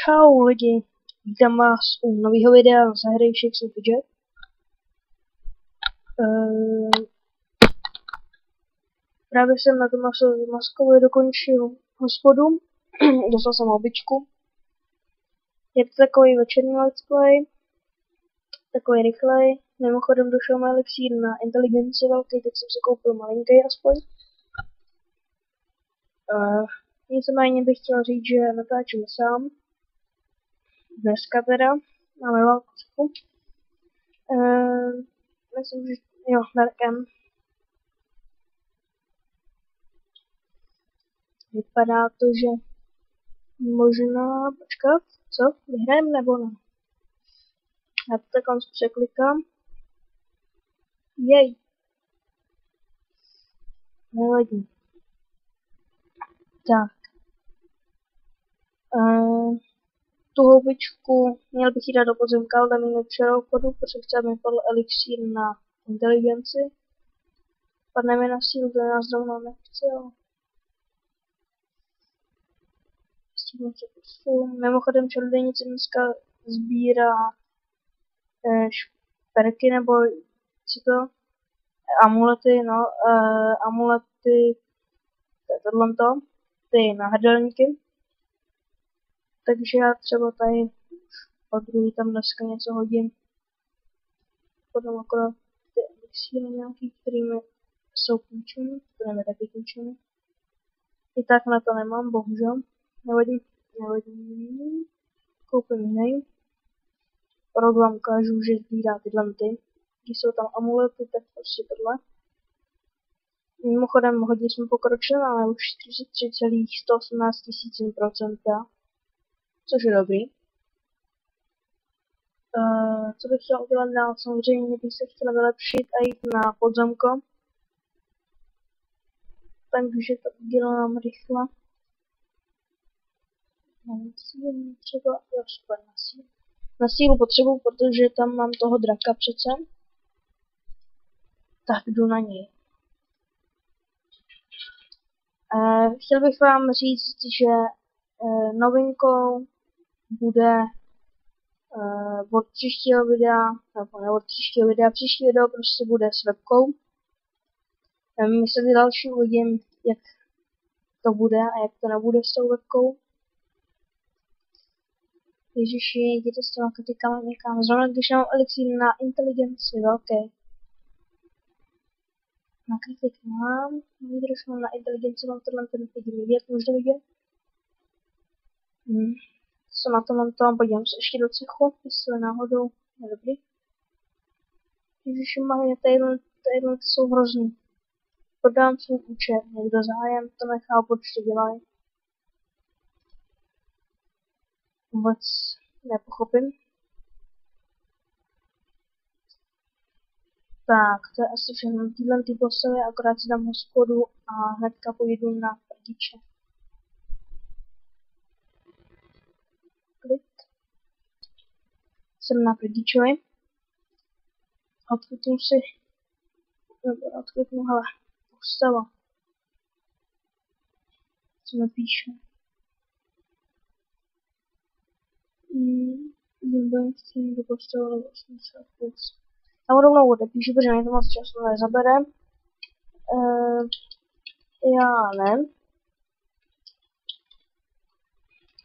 Čau lidi, vítám vás u nového videa z hry Shakes & Fidget. Právě jsem na tom maskově dokončil hospodu, dostal jsem običku. Je to takový večerní let's play, takový rychlej. Mimochodem došel mi elixír na inteligenci velký, tak jsem si koupil malinký aspoň. Nicméně bych chtěl říct, že natáčím sám. Dneska teda máme válku. Myslím, že jo, Darkem. Vypadá to, že možná, počkat, co? Vyhrajeme nebo ne? Já to takhle překlikám. Jej. Nevadí. Tak. Tu houbičku měl bych jí dát do pozemka, ale tam ji nepřijel obchodu, protože chce, aby mi padl elixír na inteligenci. Padne mi na sílu, to nás zrovna nechce, ale... Mimochodem čarodějnice dneska sbírá šperky nebo co to? Amulety, no, amulety, to je tohle, ty náhrdelníky. Takže já třeba tady po druhý tam dneska něco hodím. Potom akorát ty elixíry nějaký, kterými jsou půjčeny, to je taky půjčeny. I tak na to nemám, bohužel. Nevadí. Koupím jiný. Rok vám ukážu, že sbírá tyhle ty. Když jsou tam amulety, tak prostě tohle. Mimochodem hodně jsme pokročili, máme už 43,118 %, což je dobrý. Co bych chtěla udělat dál? Samozřejmě bych se chtěla vylepšit a jít na podzemko. Takže to udělám rychle. Třeba, jo, super, na sílu. Na sílu potřebuji, protože tam mám toho draka přece. Tak jdu na něj. Chtěl bych vám říct, že novinkou bude od příštího videa, nebo ne od příštího videa, příští video prostě bude s webkou. Myslím, že další uvidím, jak to bude a jak to nebude s tou webkou. Ježiši, jděte s těma kritikama někam. Zrovna když mám elixír na inteligenci velký. Na kritik mám, když mám na inteligenci, mám tohle ten vidím vidět, možná vidět. Co na to mám tam, podívám se ještě do cechu, jestli náhodou je dobrý. Ježiši, mám tadyhle jsou hrozný. Podám svůj účet, někdo zájem, to nechá, proč to dělají. Vůbec nepochopím. Tak, to je asi všechno. Tyhle ty postavy, akorát si dám hospodu a hnedka půjdu na prdiče. Klik. Jsem na prdičovi. Odkliknu si. Odkliknu, hele, postava. Co mi píše? Zimbanství do postava 80+. Já mu rovnou odepíšu, protože mě to moc času nezabere. Já ne.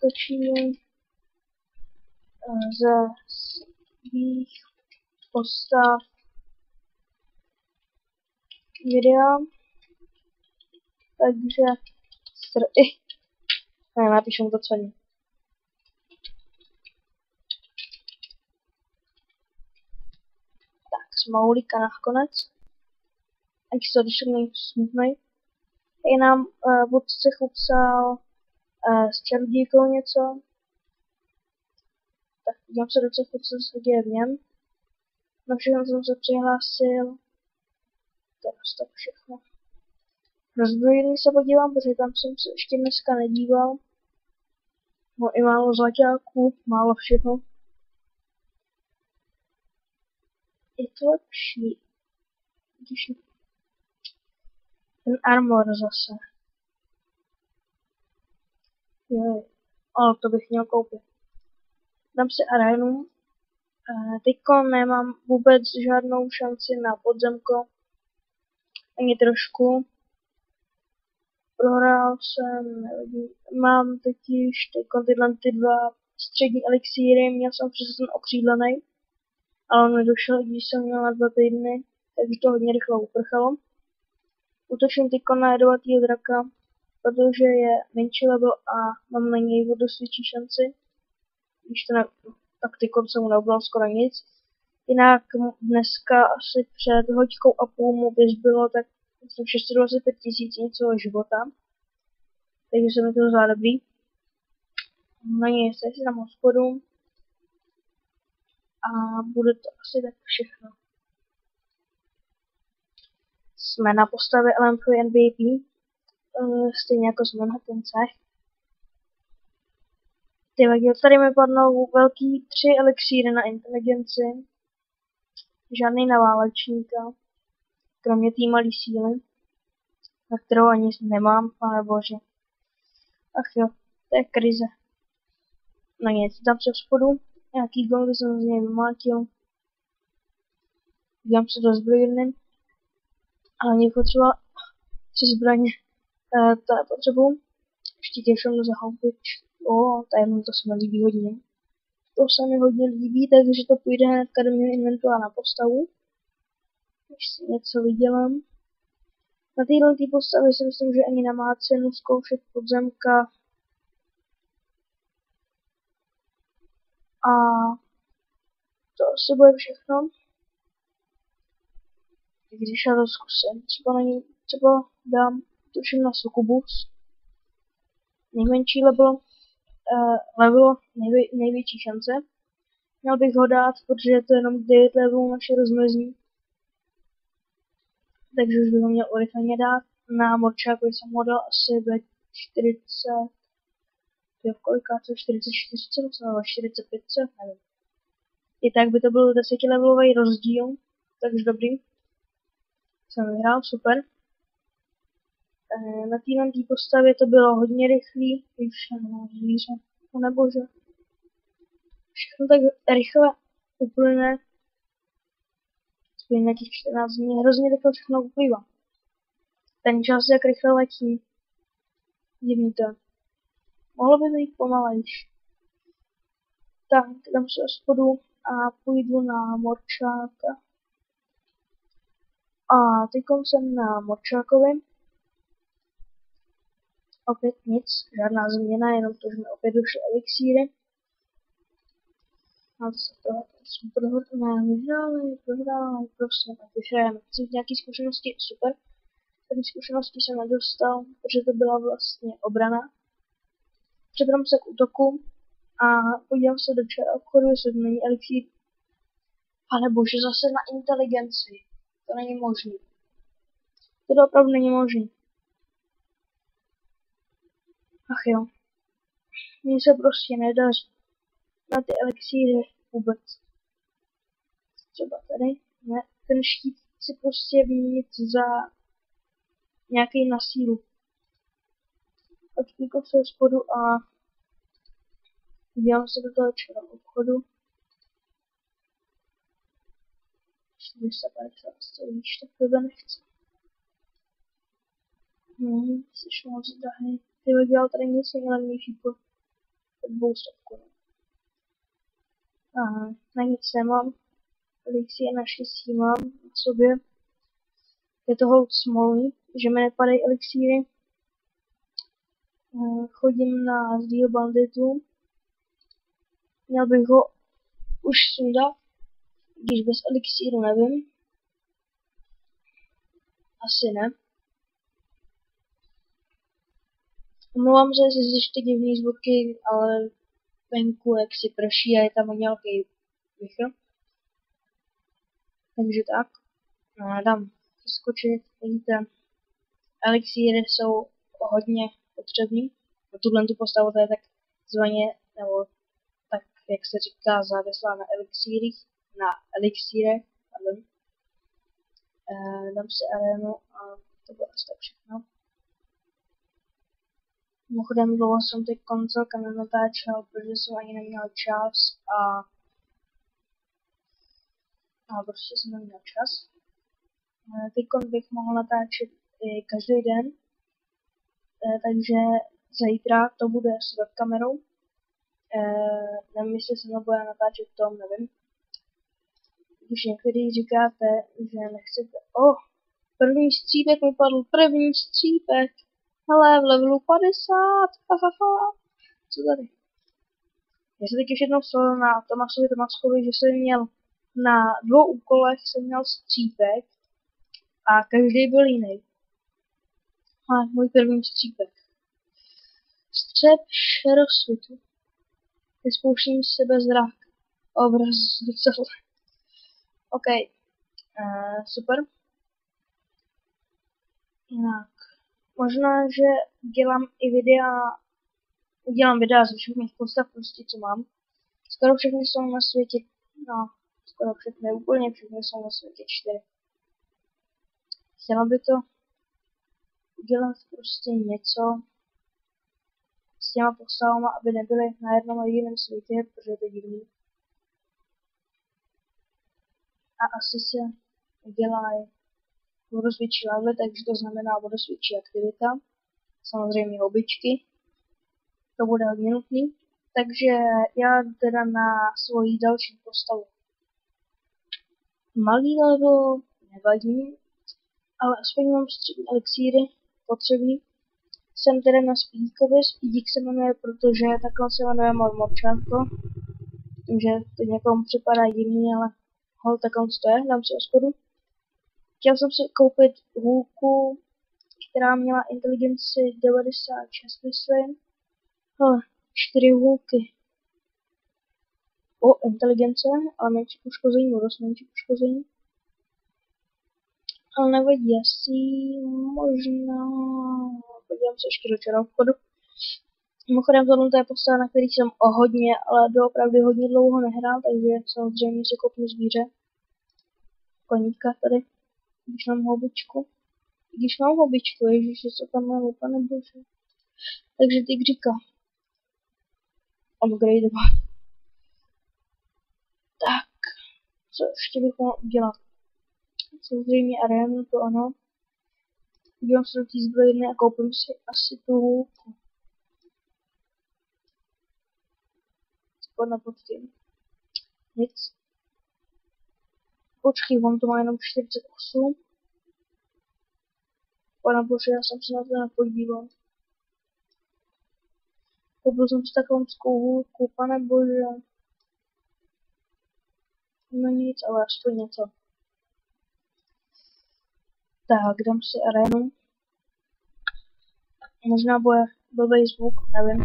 Točím ze svých postav videa. Takže ne, napíšu to celý. Smoulíka nakonec. Ať se odešel smutnej. I nám vůdce psal s čarodějkou něco. Tak podívám se do cechu, co se děje v něm. Na všechno jsem se přihlásil. To je tak všechno. Rozbrojení se podívám, protože tam jsem se ještě dneska nedíval. No i málo zlaťáků, málo všeho. Je to lepší, když ten armor zase. Jej, ale to bych měl koupit. Dám si arénu. Teďko nemám vůbec žádnou šanci na podzemko. Ani trošku. Prohrál jsem, nevím, mám totiž tyhle ty dva střední elixíry, měl jsem přes ten okřídlený, ale on mi došel, když jsem měl na 2 týdny, takže to hodně rychle uprchalo. Útočím teďko na jedovatýho draka, protože je menší level a mám na něj o dost větší šanci. Když to tak teďko se mu neubralo skoro nic. Jinak dneska asi před hoďkou a půl mu vyzbylo tak 625 000 něco života. Takže se mi to zdá dobrý. Na něj se si dám hospodu. A bude to asi tak všechno. Jsme na postavě LMP NVP. Stejně jako jsme na Tence. Ty vadí, tady mi padnou velký 3 elixíry na inteligenci. Žádný na válečníka. Kromě té malé síly. Na kterou ani nemám, pane bože. Ach jo, to je krize. No nic, dám se spodu. Nějaký gong jsem z něj vymlátil. Dám se do zbrojírny. Ale mě potřeba 3 zbraně. To nepotřebuji. Ještě těším za houbič. To se mi líbí hodně. To se mi hodně líbí, takže to půjde hnedka do mého inventáře na postavu. Když si něco vydělám. Na téhle postavě si myslím, že ani nemá cenu zkoušet podzemka. A to asi bude všechno. Když já to zkusím. Třeba dám tuším na Sukubus. Nejmenší level, největší šance. Měl bych ho dát, protože je to jenom 9 levelů naše rozmezí. Takže už bych ho měl urychleně dát. Na Morčáku jsem ho dal asi ve 40... Jo, kolika to 44 nebo 45, nevím. I tak by to byl 10 levelový rozdíl, takže dobrý. Jsem vyhrál, super. Na téhle postavě to bylo hodně rychlý, když zvíře, nebože. Všechno tak rychle uplyne. Spíš na těch 14 dní, hrozně rychle všechno uplývá. Ten čas jak rychle letí. Divný to. Mohlo by být pomalejš. Tak, dám se spodu a půjdu na Morčáka. A teď jsem na Morčákovi. Opět nic, žádná změna, jenom to, že mi opět došly elixíry. A to se tohle jsme prohráli, prosím, ať vyhrajeme. Chci nějaký zkušenosti, super. Tady zkušenosti jsem nedostal, protože to byla vlastně obrana. Přebrám se k útoku a podívám se do čara obchodu, jestli to není elixír. Pane bože, zase na inteligenci. To není možný. To opravdu není možný. Ach jo. Mně se prostě nedaří. Na ty elixíry vůbec. Třeba tady. Ne, ten štít si prostě vyměnit za nějaký na sílu. Odkliknu se spodu a dělám se do toho čera obchodu. 450 víš, tak tohle nechci. Jsi moc drahý. Ty dělal tady nic nejlevnější po 200. Na nic nemám. Elixír naštěstí mám v sobě. Je to hold smolný, že mi nepadají elixíry. Chodím na zdíl banditů. Měl bych ho už sundat, když bez elixíru nevím. Asi ne. Omlouvám se, jestli slyšíte divný zvuky, ale venku jak si prší a je tam nějaký vichr. Takže tak. Dám skočit, vidíte. Elixíry jsou hodně potřebný. Tuhle tu postavu to je takzvaně, nebo tak jak se říká, závislá na elixírech, pardon. Dám si arénu a to bylo asi tak všechno. Mimochodem dlouho jsem teď celkem nenatáčel, protože jsem ani neměl čas a prostě jsem neměl čas. Teď bych mohl natáčet i každý den, takže zítra to bude s webkamerou. Nevím, jestli se mnou bude natáčet Tom, nevím. Když některý říkáte, že nechcete... První střípek mi padl, první střípek. Hele, v levelu 50, Co tady? Já jsem teď už jednou psal na Tomaskovi, že jsem měl na 2 úkolech jsem měl střípek a každý byl jiný. A můj první střípek. Střep šerosvitu. Vyspouštím z sebe zrak. Obraz docela. OK. Super. Jinak. Možná, že udělám videa ze všech mých postav, prostě co mám. Skoro všechny jsou na světě, skoro všechny, úplně všechny jsou na světě 4. Chtěla by to udělat prostě něco s těma postavama, aby nebyly na jednom a jiném světě, protože to je divný. A asi se udělají vodosvědčí level, takže to znamená vodosvědčí aktivita. Samozřejmě houbičky. To bude hodně nutný. Takže já teda na svoji další postavu. Malý level nevadí, ale aspoň mám střední elixíry potřebný. Jsem teda na Speedíkovi, Speedík se jmenuje, protože takhle se jmenuje můj mobčátko. Tím, že to někomu připadá divný, ale takhle to je, dám si hospodu. Chtěl jsem si koupit hůlku, která měla inteligenci 96, myslím. 4 hůlky. Inteligence, ale menší poškození, dost menší poškození. Ale nevadí, asi možná... Podívám se ještě do čarovchodu. Mimochodem tohle je postava, na který jsem ale doopravdy hodně dlouho nehrál, takže samozřejmě si koupnu zvíře. Koníka tady, když mám houbičku. Ježiši, co tam mám, pane bože. Takže tygříka. Upgradeovat. Tak, co ještě bych mohl udělat? Samozřejmě arénu, to ano. Udělám se do té zbrojny a koupím si asi tu hůlku. Spadne pod tím. Nic. Počkej, on to má jenom 48. Pane bože, já jsem se na to nepodíval. Koupil jsem si takovou hůlku, pane bože. No nic, ale aspoň něco. Tak, dám si arénu. Možná bude blbej zvuk, nevím.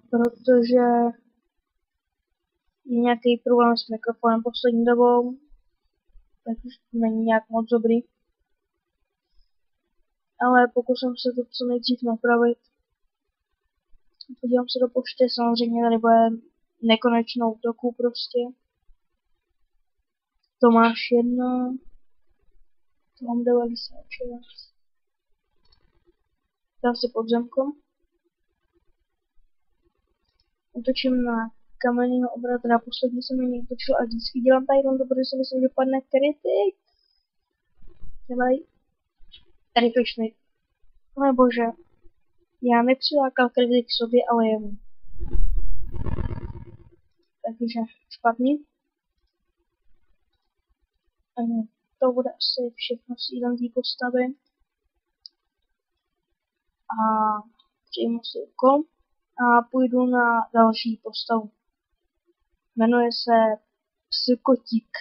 Protože je nějaký problém s mikrofonem poslední dobou. Takže to není nějak moc dobrý. Ale pokusím se to co nejdřív napravit. Podívám se do pošty, samozřejmě tady bude nekonečnou útoku prostě. Tomáš 1. To mám 96. Dám si podzemkom. Útočím na kamenného obratora. Posledně jsem na něj útočil a vždycky dělám tady to, protože si myslím, že padne kritik. Dělej. Rychlejšný. Pane bože. Já nepřilákal kritik k sobě, ale jemu. Takže špatný. To bude asi všechno s jídlem té postavy. A přijmu si úkol a půjdu na další postavu. Jmenuje se Psykotík.